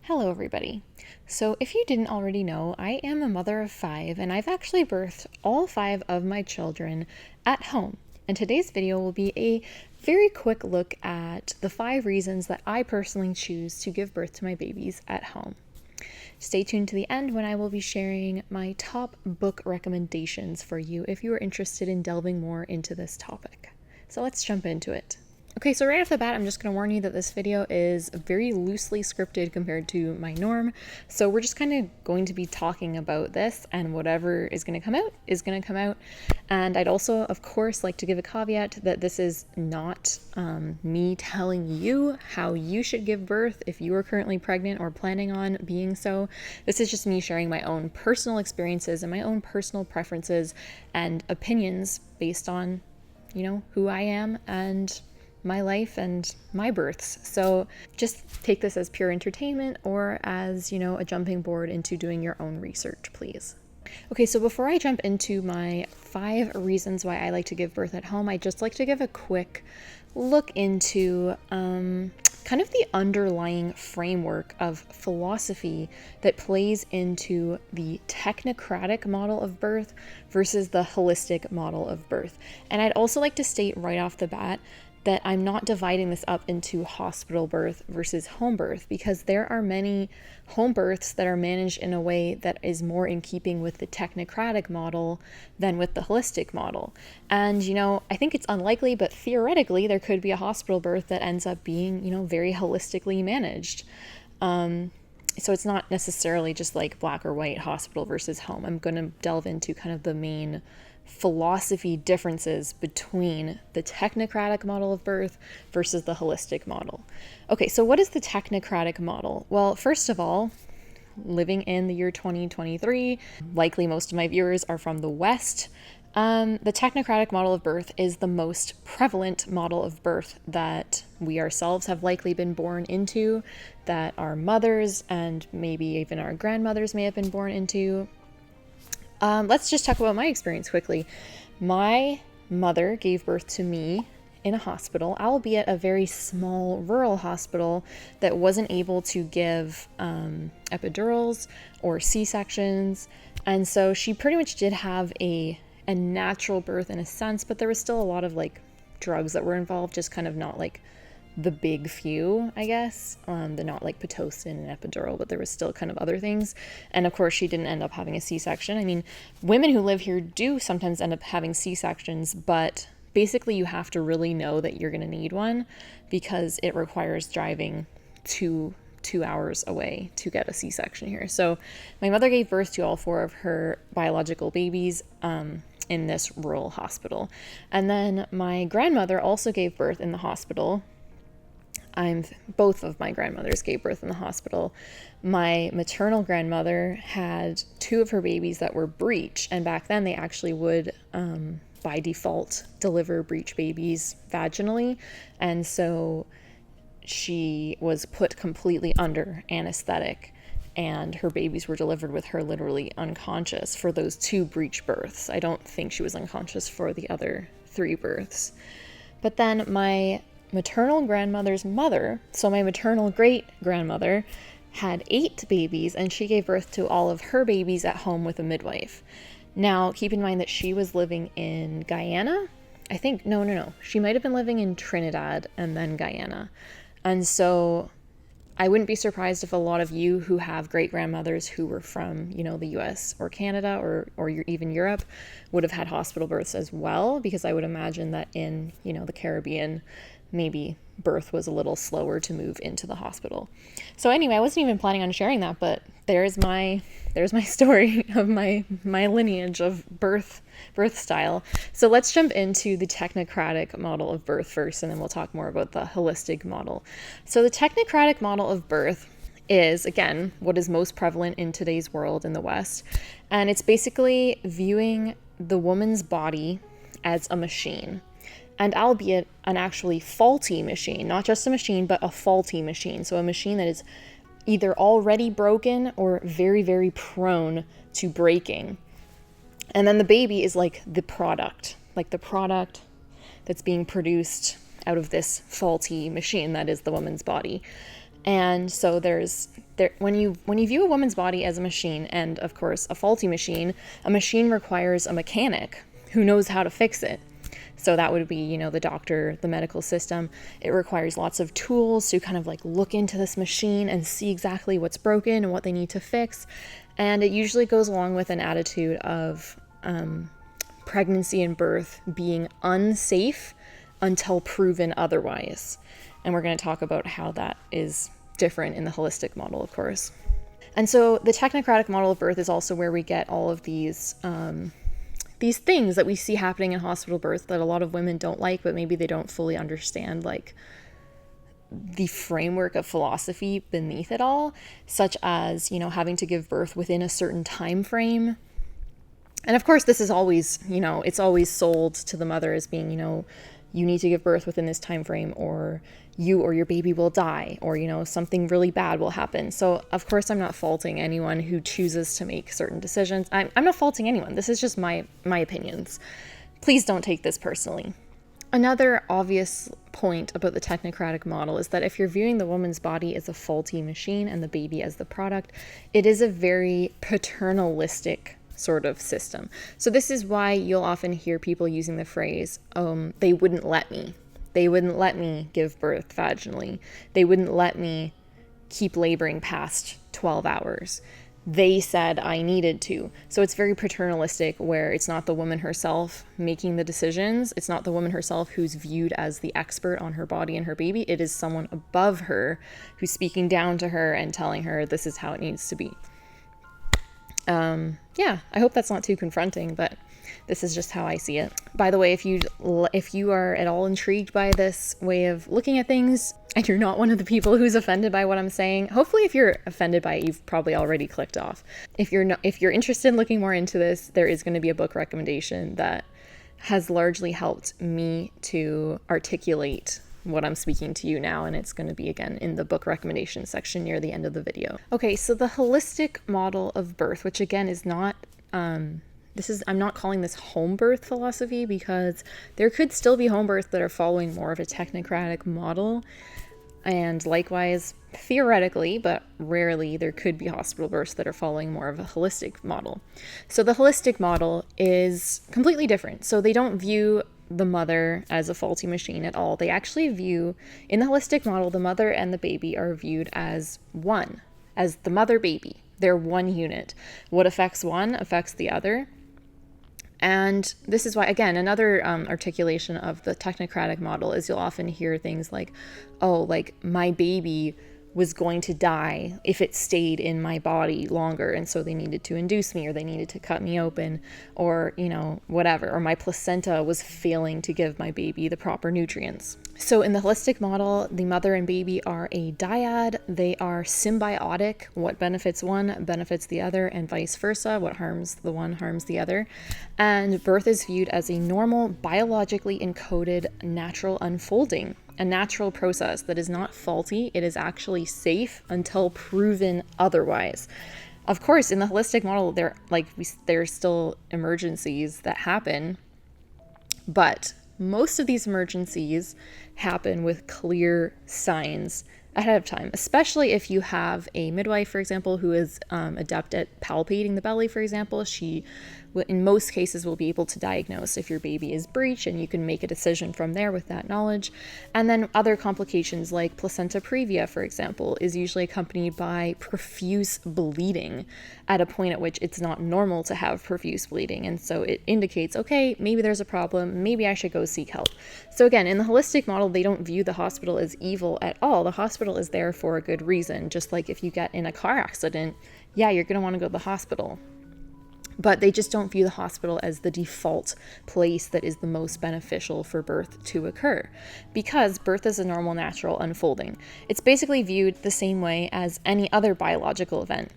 Hello, everybody. So, if you didn't already know, I am a mother of 5, and I've actually birthed all 5 of my children at home. And today's video will be a very quick look at the 5 reasons that I personally choose to give birth to my babies at home. Stay tuned to the end when I will be sharing my top book recommendations for you if you are interested in delving more into this topic. So let's jump into it. Okay, so right off the bat, I'm just going to warn you that this video is very loosely scripted compared to my norm. So we're just kind of going to be talking about this, and whatever is going to come out is going to come out. And I'd also, of course, like to give a caveat that this is not me telling you how you should give birth if you are currently pregnant or planning on being so. This is just me sharing my own personal experiences and my own personal preferences and opinions based on, who I am and my life and my births. So just take this as pure entertainment or as, a jumping board into doing your own research, please. Okay, so before I jump into my 5 reasons why I like to give birth at home, I'd just like to give a quick look into kind of the underlying framework of philosophy that plays into the technocratic model of birth versus the holistic model of birth. And I'd also like to state right off the bat that I'm not dividing this up into hospital birth versus home birth, because there are many home births that are managed in a way that is more in keeping with the technocratic model than with the holistic model. And, I think it's unlikely, but theoretically there could be a hospital birth that ends up being, very holistically managed. So it's not necessarily just like black or white, hospital versus home. I'm going to delve into kind of the main philosophy differences between the technocratic model of birth versus the holistic model. Okay, so what is the technocratic model? Well, first of all, living in the year 2023, likely most of my viewers are from the West. The technocratic model of birth is the most prevalent model of birth that we ourselves have likely been born into, that our mothers and maybe even our grandmothers may have been born into. Let's just talk about my experience quickly. My mother gave birth to me in a hospital, albeit a very small rural hospital that wasn't able to give epidurals or C-sections. And so she pretty much did have a natural birth in a sense, but there was still a lot of drugs that were involved, just kind of not the big few, I guess. They're not like Pitocin and epidural, but there was still kind of other things. And of course, she didn't end up having a C-section. I mean, women who live here do sometimes end up having C-sections, but basically you have to really know that you're going to need one because it requires driving 2 hours away to get a C-section here. So my mother gave birth to all 4 of her biological babies in this rural hospital. And then my grandmother also gave birth in the hospital. Both of my grandmothers gave birth in the hospital. My maternal grandmother had 2 of her babies that were breech, and back then they actually would, by default, deliver breech babies vaginally, and so she was put completely under anesthetic, and her babies were delivered with her literally unconscious for those 2 breech births. I don't think she was unconscious for the other 3 births. But then my maternal grandmother's mother, so my maternal great-grandmother, had 8 babies, and she gave birth to all of her babies at home with a midwife. Now, keep in mind that she was living in Guyana. I think, no. She might have been living in Trinidad and then Guyana. And so I wouldn't be surprised if a lot of you who have great-grandmothers who were from, the US or Canada or even Europe would have had hospital births as well, because I would imagine that in, the Caribbean, maybe birth was a little slower to move into the hospital. So anyway, I wasn't even planning on sharing that, but there's my story of my lineage of birth style. So let's jump into the technocratic model of birth first, and then we'll talk more about the holistic model. So the technocratic model of birth is, again, what is most prevalent in today's world in the West. And it's basically viewing the woman's body as a machine. And albeit an actually faulty machine, not just a machine, but a faulty machine. So a machine that is either already broken or very, very prone to breaking. And then the baby is like the product that's being produced out of this faulty machine that is the woman's body. And so there's when you view a woman's body as a machine, and of course a faulty machine, a machine requires a mechanic who knows how to fix it. So that would be, the doctor, the medical system. It requires lots of tools to kind of like look into this machine and see exactly what's broken and what they need to fix. And it usually goes along with an attitude of pregnancy and birth being unsafe until proven otherwise. And we're going to talk about how that is different in the holistic model, of course. And so the technocratic model of birth is also where we get all of these things that we see happening in hospital birth that a lot of women don't like, but maybe they don't fully understand, like the framework of philosophy beneath it all, such as, having to give birth within a certain time frame. And of course, this is always, it's always sold to the mother as being, you need to give birth within this time frame, or you or your baby will die, or, something really bad will happen. So, of course, I'm not faulting anyone who chooses to make certain decisions. I'm not faulting anyone. This is just my opinions. Please don't take this personally. Another obvious point about the technocratic model is that if you're viewing the woman's body as a faulty machine and the baby as the product, it is a very paternalistic sort of system. So this is why you'll often hear people using the phrase, they wouldn't let me. They wouldn't let me give birth vaginally. They wouldn't let me keep laboring past 12 hours. They said I needed to. So it's very paternalistic, where it's not the woman herself making the decisions. It's not the woman herself who's viewed as the expert on her body and her baby. It is someone above her who's speaking down to her and telling her this is how it needs to be. I hope that's not too confronting, but this is just how I see it. By the way, if you are at all intrigued by this way of looking at things and you're not one of the people who's offended by what I'm saying, hopefully if you're offended by it, you've probably already clicked off. If you're interested in looking more into this, there is going to be a book recommendation that has largely helped me to articulate what I'm speaking to you now, and it's going to be again in the book recommendation section near the end of the video. Okay, so the holistic model of birth, which again is not I'm not calling this home birth philosophy, because there could still be home births that are following more of a technocratic model, and likewise theoretically, but rarely, there could be hospital births that are following more of a holistic model. So the holistic model is completely different. So they don't view the mother as a faulty machine at all. They actually view, in the holistic model, the mother and the baby are viewed as one, as the mother baby. They're one unit. What affects one affects the other. And this is why, again, another articulation of the technocratic model is you'll often hear things like, my baby was going to die if it stayed in my body longer, and so they needed to induce me, or they needed to cut me open, or whatever, or my placenta was failing to give my baby the proper nutrients. So in the holistic model, the mother and baby are a dyad. They are symbiotic. What benefits one benefits the other, and vice versa. What harms the one harms the other. And birth is viewed as a normal, biologically encoded, natural unfolding, a natural process that is not faulty. It is actually safe until proven otherwise. Of course, in the holistic model, there's still emergencies that happen, but most of these emergencies happen with clear signs ahead of time, especially if you have a midwife, for example, who is adept at palpating the belly, for example. She, in most cases, will be able to diagnose if your baby is breech, and you can make a decision from there with that knowledge. And then other complications like placenta previa, for example, is usually accompanied by profuse bleeding at a point at which it's not normal to have profuse bleeding. And so it indicates, okay, maybe there's a problem, maybe I should go seek help. So again, in the holistic model, they don't view the hospital as evil at all. The hospital is there for a good reason. Just like if you get in a car accident, yeah, you're going to want to go to the hospital. But they just don't view the hospital as the default place that is the most beneficial for birth to occur, because birth is a normal, natural unfolding. It's basically viewed the same way as any other biological event,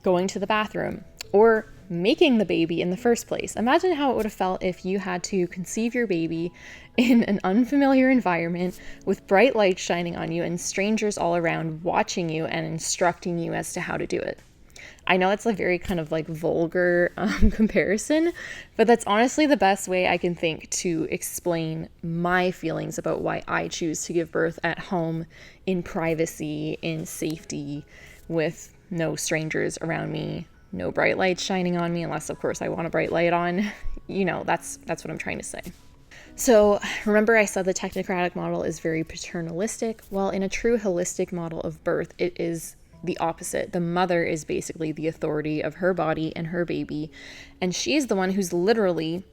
going to the bathroom or making the baby in the first place. Imagine how it would have felt if you had to conceive your baby in an unfamiliar environment with bright lights shining on you and strangers all around watching you and instructing you as to how to do it. I know it's a very kind of like vulgar comparison, but that's honestly the best way I can think to explain my feelings about why I choose to give birth at home, in privacy, in safety, with no strangers around me, no bright lights shining on me, unless of course I want a bright light on. That's what I'm trying to say. So remember I said the technocratic model is very paternalistic. Well, in a true holistic model of birth, it is the opposite. The mother is basically the authority of her body and her baby, and she is the one who's literally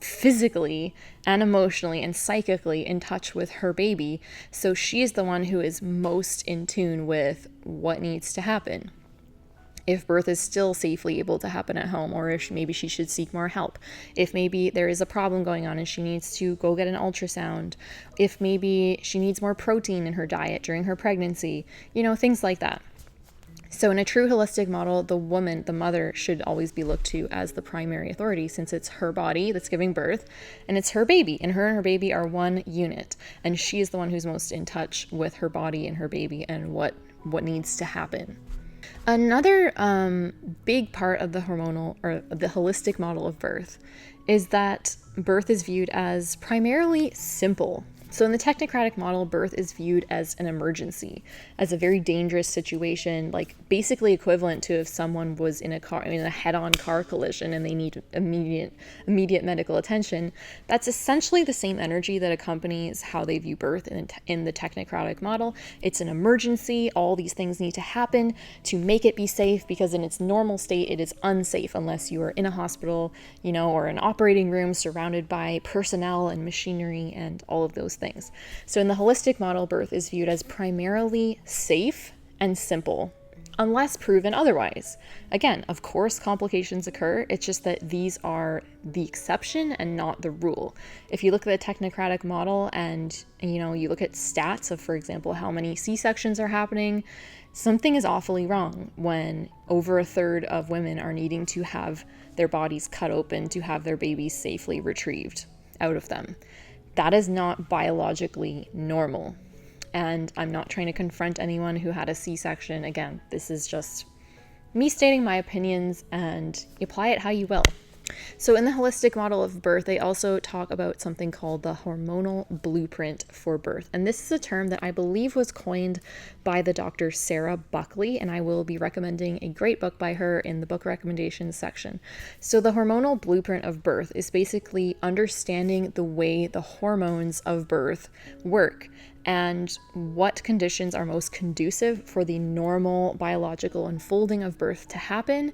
physically and emotionally and psychically in touch with her baby. So she is the one who is most in tune with what needs to happen. If birth is still safely able to happen at home, or if maybe she should seek more help, if maybe there is a problem going on and she needs to go get an ultrasound, if maybe she needs more protein in her diet during her pregnancy, things like that. So in a true holistic model, the woman, the mother, should always be looked to as the primary authority, since it's her body that's giving birth and it's her baby, and her baby are one unit, and she is the one who's most in touch with her body and her baby and what needs to happen. Another big part of the hormonal or the holistic model of birth is that birth is viewed as primarily simple. So in the technocratic model, birth is viewed as an emergency, as a very dangerous situation, like basically equivalent to if someone was in a head-on car collision and they need immediate medical attention. That's essentially the same energy that accompanies how they view birth in the technocratic model. It's an emergency. All these things need to happen to make it be safe, because in its normal state, it is unsafe unless you are in a hospital, or an operating room surrounded by personnel and machinery and all of those things. So in the holistic model, birth is viewed as primarily safe and simple, unless proven otherwise. Again, of course, complications occur. It's just that these are the exception and not the rule. If you look at the technocratic model and, you look at stats of, for example, how many C-sections are happening, something is awfully wrong when over a third of women are needing to have their bodies cut open to have their babies safely retrieved out of them. That is not biologically normal. And I'm not trying to confront anyone who had a C-section. Again, this is just me stating my opinions, and apply it how you will. So in the holistic model of birth, they also talk about something called the hormonal blueprint for birth. And this is a term that I believe was coined by the Dr. Sarah Buckley, and I will be recommending a great book by her in the book recommendations section. So the hormonal blueprint of birth is basically understanding the way the hormones of birth work and what conditions are most conducive for the normal biological unfolding of birth to happen,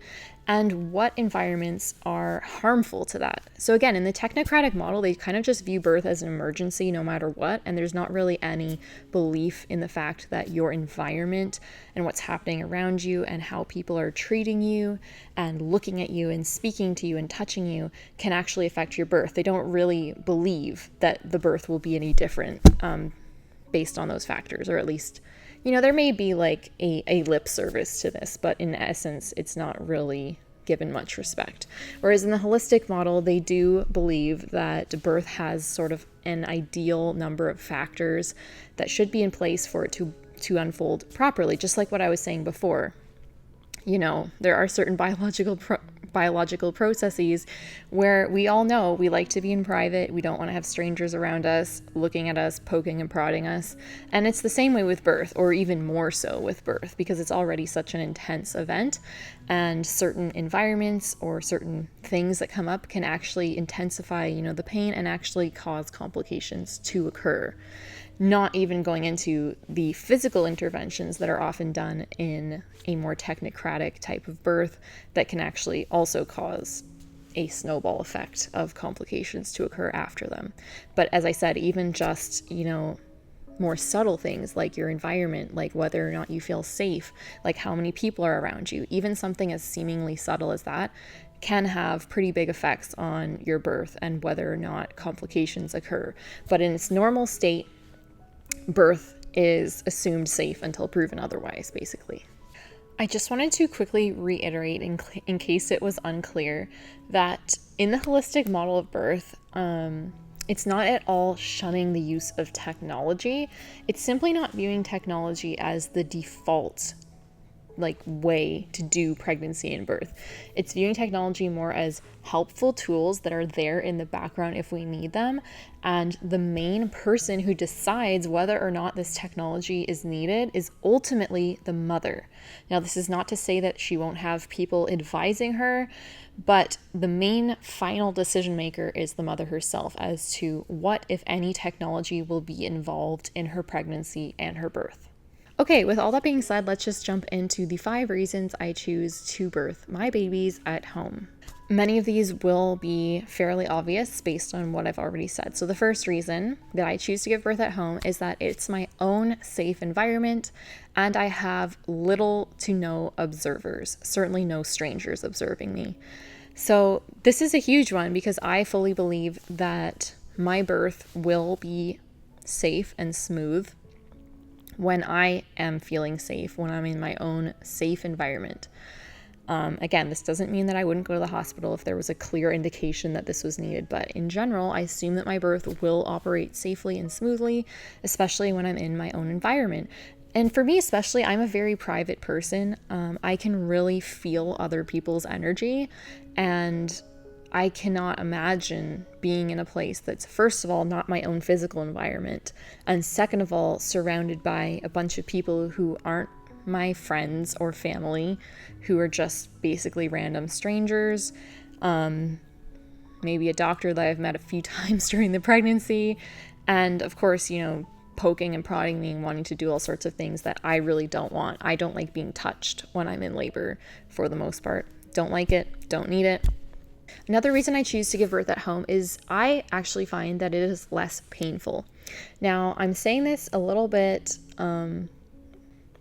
and what environments are harmful to that. So again, in the technocratic model, they kind of just view birth as an emergency no matter what, and there's not really any belief in the fact that your environment and what's happening around you and how people are treating you and looking at you and speaking to you and touching you can actually affect your birth. They don't really believe that the birth will be any different based on those factors, or at least, there may be like a lip service to this, but in essence, it's not really given much respect. Whereas in the holistic model, they do believe that birth has sort of an ideal number of factors that should be in place for it to unfold properly, just like what I was saying before. There are certain biological processes where we all know we like to be in private. We don't want to have strangers around us, looking at us, poking and prodding us. And it's the same way with birth, or even more so with birth, because it's already such an intense event, and certain environments or certain things that come up can actually intensify, the pain and actually cause complications to occur. Not even going into the physical interventions that are often done in a more technocratic type of birth that can actually also cause a snowball effect of complications to occur after them. But as I said, even just, more subtle things like your environment, like whether or not you feel safe, like how many people are around you, even something as seemingly subtle as that can have pretty big effects on your birth and whether or not complications occur. But in its normal state, birth is assumed safe until proven otherwise, basically. I just wanted to quickly reiterate, in case it was unclear, that in the holistic model of birth, it's not at all shunning the use of technology. It's simply not viewing technology as the default way to do pregnancy and birth. It's viewing technology more as helpful tools that are there in the background if we need them. And the main person who decides whether or not this technology is needed is ultimately the mother. Now, this is not to say that she won't have people advising her, but the main final decision maker is the mother herself as to what, if any, technology will be involved in her pregnancy and her birth. Okay, with all that being said, let's just jump into the 5 reasons I choose to birth my babies at home. Many of these will be fairly obvious based on what I've already said. So the first reason that I choose to give birth at home is that it's my own safe environment and I have little to no observers, certainly no strangers observing me. So this is a huge one because I fully believe that my birth will be safe and smooth when I am feeling safe, when I'm in my own safe environment. Again, this doesn't mean that I wouldn't go to the hospital if there was a clear indication that this was needed, but in general, I assume that my birth will operate safely and smoothly, especially when I'm in my own environment. And for me especially, I'm a very private person. I can really feel other people's energy, and I cannot imagine being in a place that's, first of all, not my own physical environment, and second of all, surrounded by a bunch of people who aren't my friends or family, who are just basically random strangers, maybe a doctor that I've met a few times during the pregnancy, and of course, poking and prodding me and wanting to do all sorts of things that I really don't want. I don't like being touched when I'm in labor, for the most part. Don't like it, don't need it. Another reason I choose to give birth at home is I actually find that it is less painful. Now, I'm saying this a little bit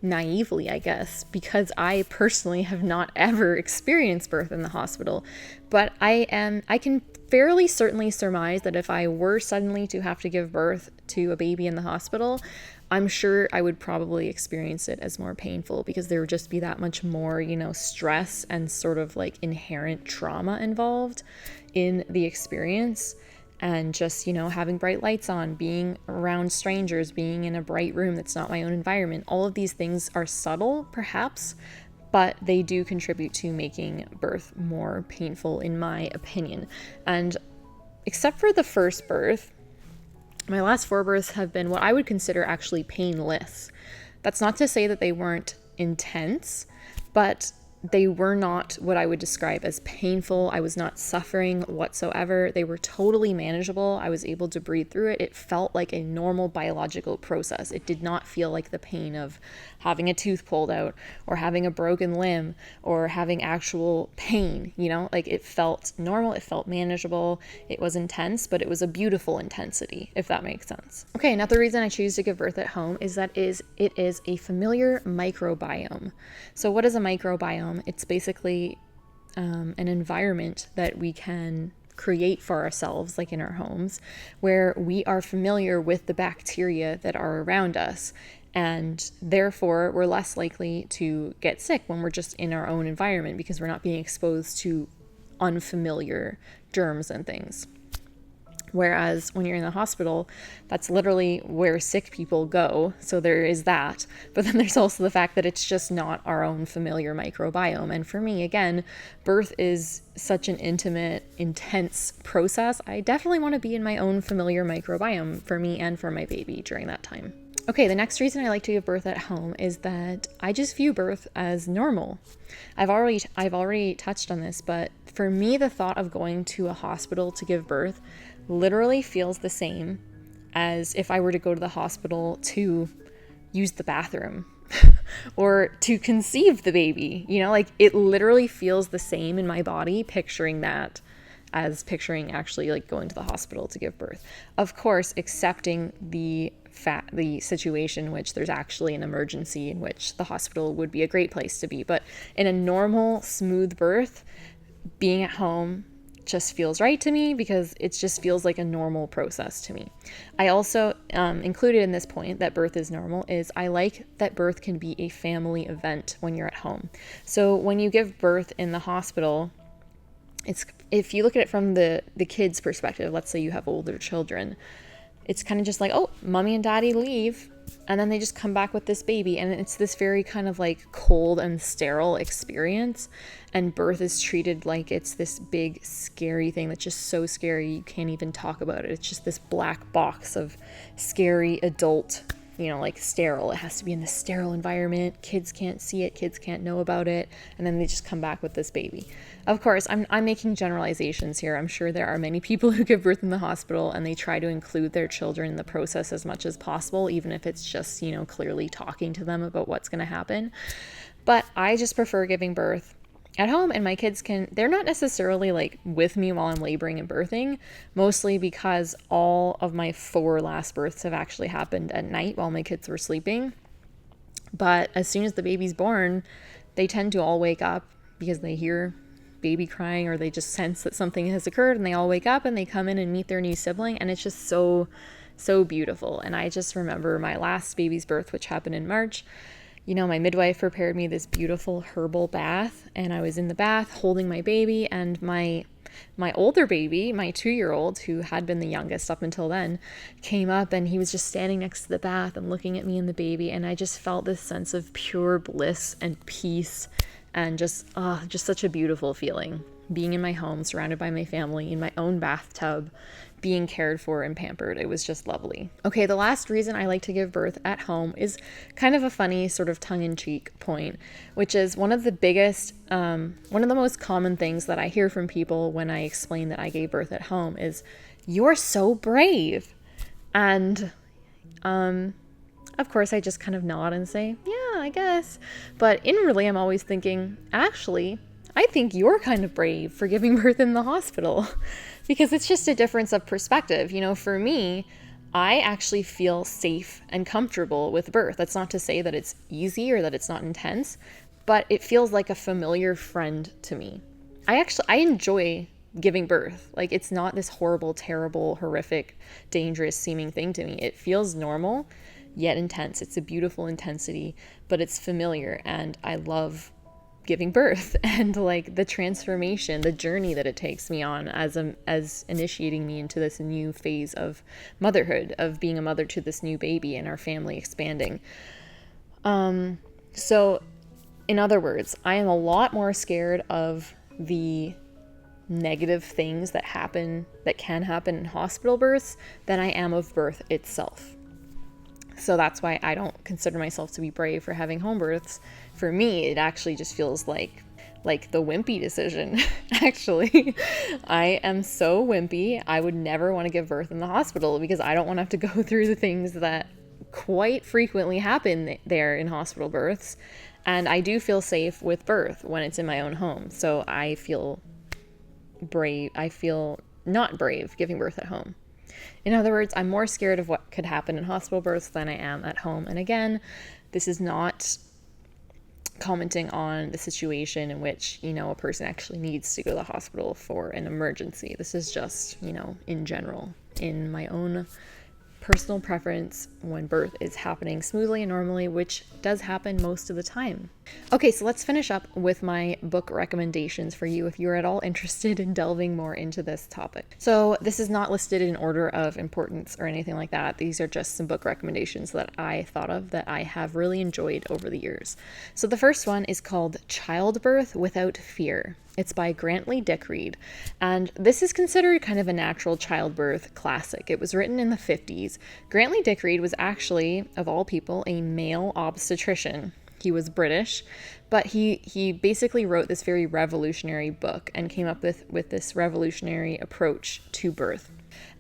naively, I guess, because I personally have not ever experienced birth in the hospital, but I can fairly certainly surmise that if I were suddenly to have to give birth to a baby in the hospital, I'm sure I would probably experience it as more painful because there would just be that much more, stress and sort of like inherent trauma involved in the experience. And just, having bright lights on, being around strangers, being in a bright room that's not my own environment. All of these things are subtle, perhaps, but they do contribute to making birth more painful, in my opinion. And except for the first birth, my last 4 births have been what I would consider actually painless. That's not to say that they weren't intense, but they were not what I would describe as painful. I was not suffering whatsoever. They were totally manageable. I was able to breathe through it. It felt like a normal biological process. It did not feel like the pain of having a tooth pulled out or having a broken limb or having actual pain, like it felt normal. It felt manageable. It was intense, but it was a beautiful intensity, if that makes sense. Okay, another reason I choose to give birth at home is that it is a familiar microbiome. So what is a microbiome? It's basically an environment that we can create for ourselves, like in our homes, where we are familiar with the bacteria that are around us. And therefore, we're less likely to get sick when we're just in our own environment because we're not being exposed to unfamiliar germs and things. Whereas when you're in the hospital, that's literally where sick people go. So there is that. But then there's also the fact that it's just not our own familiar microbiome. And for me, again, birth is such an intimate, intense process. I definitely want to be in my own familiar microbiome for me and for my baby during that time. Okay, the next reason I like to give birth at home is that I just view birth as normal. I've already touched on this, but for me, the thought of going to a hospital to give birth literally feels the same as if I were to go to the hospital to use the bathroom or to conceive the baby. Like it literally feels the same in my body picturing that as picturing actually like going to the hospital to give birth. Of course, accepting the situation in which there's actually an emergency in which the hospital would be a great place to be. But in a normal, smooth birth, being at home just feels right to me because it just feels like a normal process to me. I also included in this point that birth is normal is I like that birth can be a family event when you're at home. So when you give birth in the hospital, if you look at it from the kid's perspective, let's say you have older children, it's kind of just like, oh, mommy and daddy leave, And then they just come back with this baby, and it's this very kind of like cold and sterile experience. And birth is treated like it's this big, scary thing that's just so scary you can't even talk about it. It's just this black box of scary adult, like sterile. It has to be in this sterile environment. Kids can't see it. Kids can't know about it. And then they just come back with this baby. Of course, I'm making generalizations here. I'm sure there are many people who give birth in the hospital and they try to include their children in the process as much as possible, even if it's just, clearly talking to them about what's going to happen. But I just prefer giving birth at home, and my kids they're not necessarily like with me while I'm laboring and birthing, mostly because all of my 4 last births have actually happened at night while my kids were sleeping. But as soon as the baby's born, they tend to all wake up because they hear baby crying, or they just sense that something has occurred, and they all wake up and they come in and meet their new sibling, and it's just so beautiful. And I just remember my last baby's birth, which happened in March. My midwife prepared me this beautiful herbal bath, and I was in the bath holding my baby, and my older baby, my 2-year-old, who had been the youngest up until then, came up, and he was just standing next to the bath and looking at me and the baby, and I just felt this sense of pure bliss and peace, and just such a beautiful feeling, being in my home, surrounded by my family, in my own bathtub, being cared for and pampered. It was just lovely. Okay, the last reason I like to give birth at home is kind of a funny sort of tongue-in-cheek point, which is one of the most common things that I hear from people when I explain that I gave birth at home is, "You're so brave." And of course, I just kind of nod and say, "Yeah, I guess." But inwardly, I'm always thinking, actually, I think you're kind of brave for giving birth in the hospital, because it's just a difference of perspective. For me, I actually feel safe and comfortable with birth. That's not to say that it's easy or that it's not intense, but it feels like a familiar friend to me. I enjoy giving birth. Like, it's not this horrible, terrible, horrific, dangerous seeming thing to me. It feels normal, yet intense. It's a beautiful intensity, but it's familiar, and I love giving birth and like the transformation, the journey that it takes me on as initiating me into this new phase of motherhood, of being a mother to this new baby and our family expanding. So in other words, I am a lot more scared of the negative things that can happen in hospital births than I am of birth itself. So that's why I don't consider myself to be brave for having home births. For me, it actually just feels like the wimpy decision. Actually, I am so wimpy. I would never want to give birth in the hospital because I don't want to have to go through the things that quite frequently happen there in hospital births. And I do feel safe with birth when it's in my own home. So I feel brave. I feel not brave giving birth at home. In other words, I'm more scared of what could happen in hospital births than I am at home. And again, this is not commenting on the situation in which, a person actually needs to go to the hospital for an emergency. This is just, in general, in my own personal preference when birth is happening smoothly and normally, which does happen most of the time. Okay, so let's finish up with my book recommendations for you if you're at all interested in delving more into this topic. So this is not listed in order of importance or anything like that. These are just some book recommendations that I thought of that I have really enjoyed over the years. So the first one is called Childbirth Without Fear. It's by Grantley Dick Reed, and this is considered kind of a natural childbirth classic. It was written in the 50s. Grantley Dick Reed was actually, of all people, a male obstetrician. He was British, but he basically wrote this very revolutionary book and came up with this revolutionary approach to birth.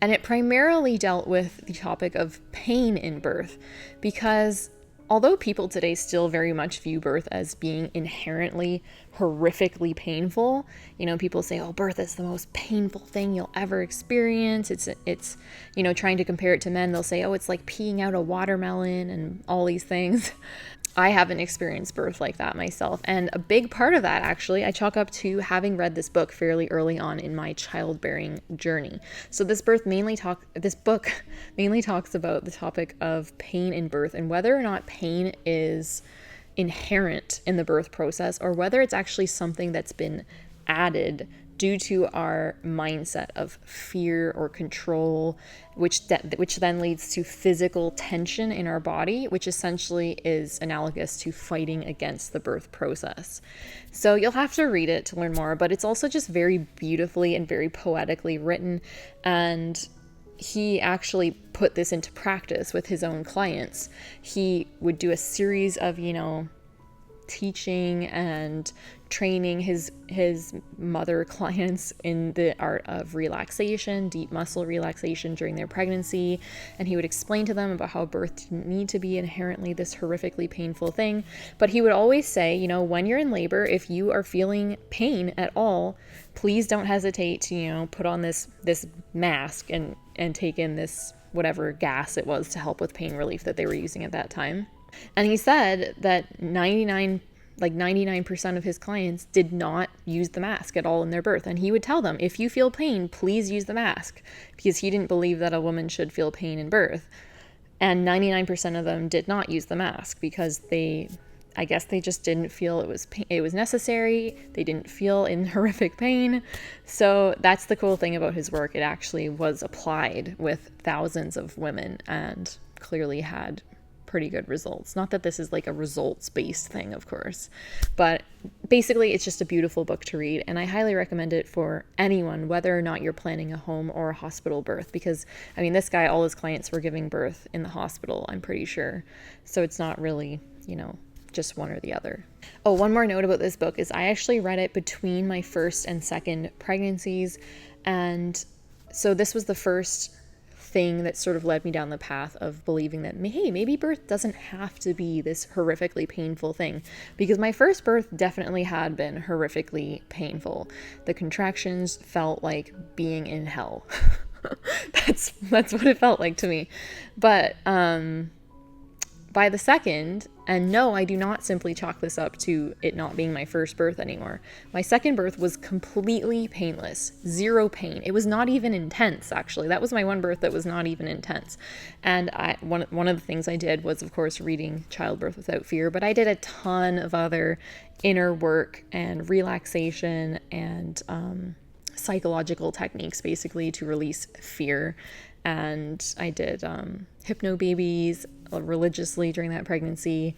And it primarily dealt with the topic of pain in birth, because although people today still very much view birth as being inherently horrifically painful, people say, oh, birth is the most painful thing you'll ever experience. It's trying to compare it to men, they'll say, oh, it's like peeing out a watermelon and all these things. I haven't experienced birth like that myself. And a big part of that, actually, I chalk up to having read this book fairly early on in my childbearing journey. So this book mainly talks about the topic of pain in birth and whether or not pain is inherent in the birth process or whether it's actually something that's been added due to our mindset of fear or control, which then leads to physical tension in our body, which essentially is analogous to fighting against the birth process. So you'll have to read it to learn more, but it's also just very beautifully and very poetically written. And he actually put this into practice with his own clients. He would do a series of, teaching and training his mother clients in the art of relaxation, deep muscle relaxation during their pregnancy. And he would explain to them about how birth didn't need to be inherently this horrifically painful thing. But he would always say, when you're in labor, if you are feeling pain at all, please don't hesitate to, put on this mask and take in this whatever gas it was to help with pain relief that they were using at that time. And he said that 99% of his clients did not use the mask at all in their birth. And he would tell them, if you feel pain, please use the mask, because he didn't believe that a woman should feel pain in birth. And 99% of them did not use the mask because I guess they just didn't feel it was necessary. They didn't feel in horrific pain. So that's the cool thing about his work. It actually was applied with thousands of women and clearly had pretty good results. Not that this is like a results-based thing, of course, but basically it's just a beautiful book to read, and I highly recommend it for anyone, whether or not you're planning a home or a hospital birth, because this guy, all his clients were giving birth in the hospital, I'm pretty sure. So it's not really, just one or the other. Oh, one more note about this book is I actually read it between my first and second pregnancies, and so this was the first thing that sort of led me down the path of believing that, hey, maybe birth doesn't have to be this horrifically painful thing, because my first birth definitely had been horrifically painful. The contractions felt like being in hell. That's what it felt like to me. But by the second, and no, I do not simply chalk this up to it not being my first birth anymore. My second birth was completely painless, zero pain. It was not even intense, actually. That was my one birth that was not even intense. And one of the things I did was, of course, reading Childbirth Without Fear, but I did a ton of other inner work and relaxation and psychological techniques, basically, to release fear. And I did hypno babies religiously during that pregnancy.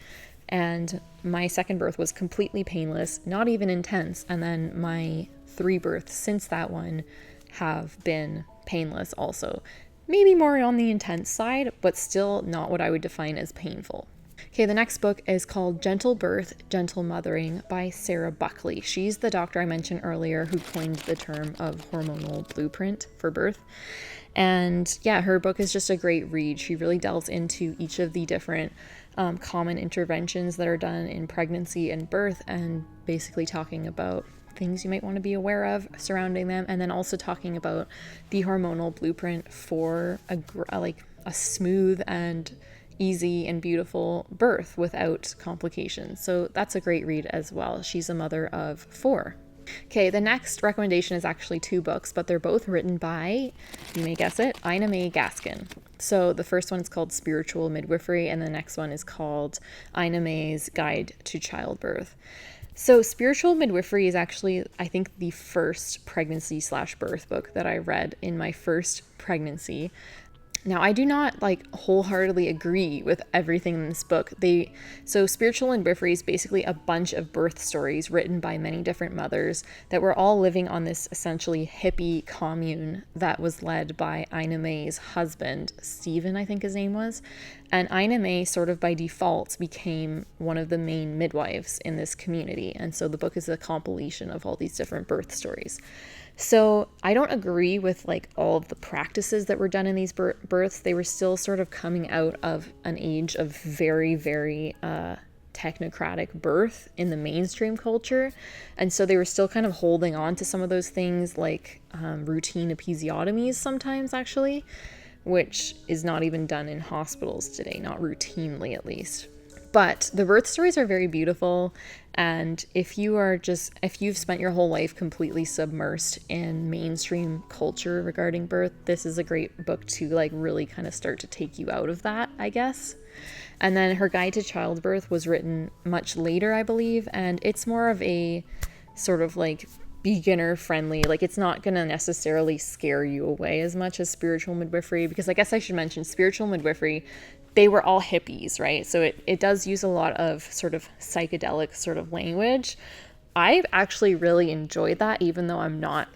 And my second birth was completely painless, not even intense. And then my 3 births since that one have been painless also. Maybe more on the intense side, but still not what I would define as painful. Okay, the next book is called Gentle Birth, Gentle Mothering by Sarah Buckley. She's the doctor I mentioned earlier who coined the term of hormonal blueprint for birth. And yeah, her book is just a great read. She really delves into each of the different common interventions that are done in pregnancy and birth, and basically talking about things you might want to be aware of surrounding them, and then also talking about the hormonal blueprint for a smooth and easy and beautiful birth without complications. So that's a great read as well. She's a mother of 4. Okay, the next recommendation is actually 2 books, but they're both written by, you may guess it, Ina May Gaskin. So the first one is called Spiritual Midwifery, and the next one is called Ina May's Guide to Childbirth. So Spiritual Midwifery is actually, I think, the first pregnancy/birth book that I read in my first pregnancy. Now, I do not wholeheartedly agree with everything in this book. So Spiritual Midwifery is basically a bunch of birth stories written by many different mothers that were all living on this essentially hippie commune that was led by Ina May's husband, Stephen, I think his name was. And Ina May sort of by default became one of the main midwives in this community. And so the book is a compilation of all these different birth stories. So I don't agree with all of the practices that were done in these births. They were still sort of coming out of an age of very, very technocratic birth in the mainstream culture. And so they were still kind of holding on to some of those things like routine episiotomies sometimes, actually, which is not even done in hospitals today, not routinely at least. But the birth stories are very beautiful, and if you've spent your whole life completely submersed in mainstream culture regarding birth, this is a great book to really kind of start to take you out of that, I guess. And then her Guide to Childbirth was written much later, I believe, and it's more of a sort of beginner friendly. Like, it's not gonna necessarily scare you away as much as spiritual midwifery, because I guess I should mention spiritual midwifery, they were all hippies, right? So it does use a lot of sort of psychedelic sort of language. I've actually really enjoyed that, even though I'm not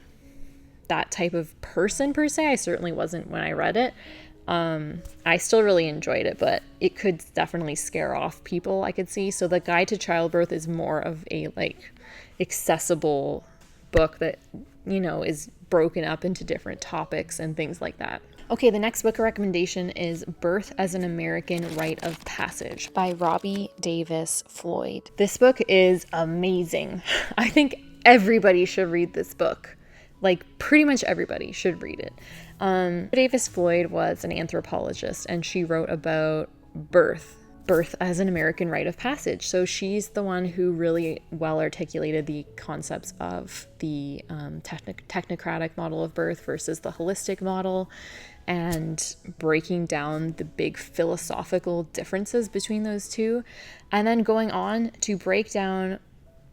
that type of person per se. I certainly wasn't when I read it. I still really enjoyed it, but it could definitely scare off people, I could see. So the Guide to Childbirth is more of a like accessible book that, you know, is broken up into different topics and things like that. Okay, the next book recommendation is Birth as an American Rite of Passage by Robbie Davis Floyd. This book is amazing. I think everybody should read this book. Like, pretty much everybody should read it. Davis Floyd was an anthropologist, and she wrote about birth as an American rite of passage. So she's the one who really well articulated the concepts of the technocratic model of birth versus the holistic model, and breaking down the big philosophical differences between those two, and then going on to break down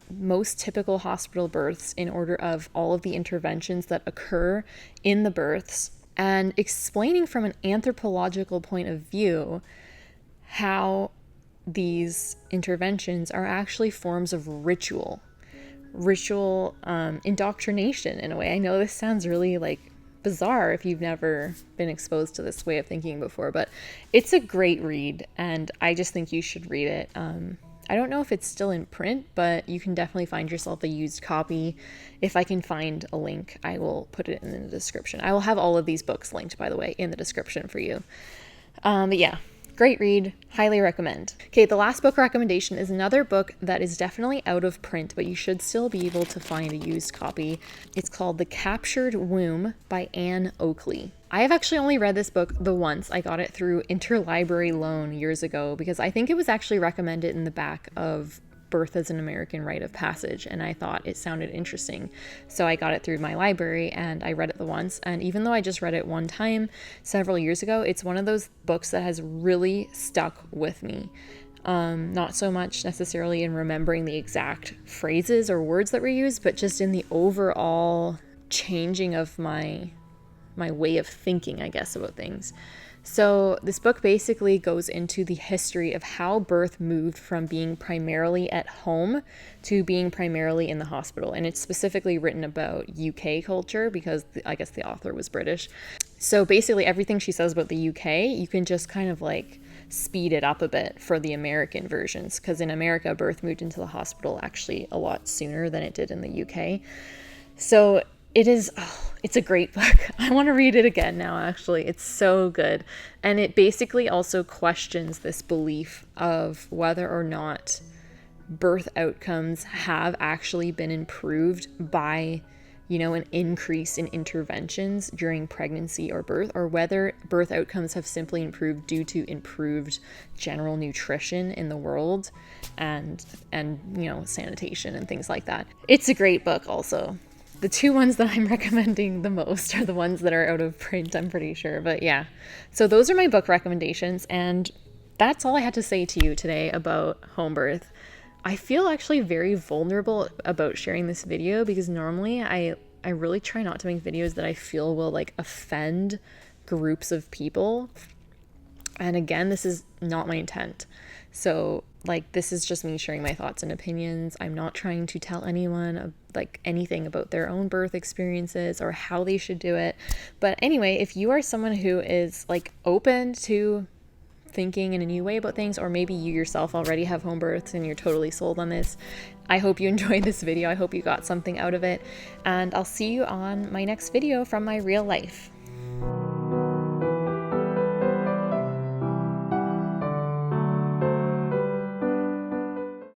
most typical hospital births in order of all of the interventions that occur in the births, and explaining from an anthropological point of view how these interventions are actually forms of ritual indoctrination in a way. I know this sounds really like bizarre if you've never been exposed to this way of thinking before, but it's a great read, and I just think you should read it. I don't know if it's still in print, but you can definitely find yourself a used copy. If I can find a link, I will put it in the description. I will have all of these books linked, by the way, in the description for you. But yeah, great read. Highly recommend. Okay, the last book recommendation is another book that is definitely out of print, but you should still be able to find a used copy. It's called The Captured Womb by Anne Oakley. I have actually only read this book the once. I got it through interlibrary loan years ago because I think it was actually recommended in the back of Birth as an American Rite of Passage, and I thought it sounded interesting. So I got it through my library and I read it the once. And even though I just read it one time several years ago, it's one of those books that has really stuck with me. Not so much necessarily in remembering the exact phrases or words that were used, but just in the overall changing of my way of thinking, I guess, about things. So this book basically goes into the history of how birth moved from being primarily at home to being primarily in the hospital. And it's specifically written about UK culture because I guess the author was British. So basically everything she says about the UK, you can just kind of like speed it up a bit for the American versions, because in America, birth moved into the hospital actually a lot sooner than it did in the UK. So it's a great book. I want to read it again now, actually. It's so good. And it basically also questions this belief of whether or not birth outcomes have actually been improved by, you know, an increase in interventions during pregnancy or birth, or whether birth outcomes have simply improved due to improved general nutrition in the world and you know, sanitation and things like that. It's a great book also. The two ones that I'm recommending the most are the ones that are out of print, I'm pretty sure. But yeah, so those are my book recommendations, and that's all I had to say to you today about home birth. I feel actually very vulnerable about sharing this video because normally I really try not to make videos that I feel will like offend groups of people. And again, this is not my intent. So like, this is just me sharing my thoughts and opinions. I'm not trying to tell anyone like anything about their own birth experiences or how they should do it. But anyway, if you are someone who is like open to thinking in a new way about things, or maybe you yourself already have home births and you're totally sold on this, I hope you enjoyed this video. I hope you got something out of it, and I'll see you on my next video from my real life.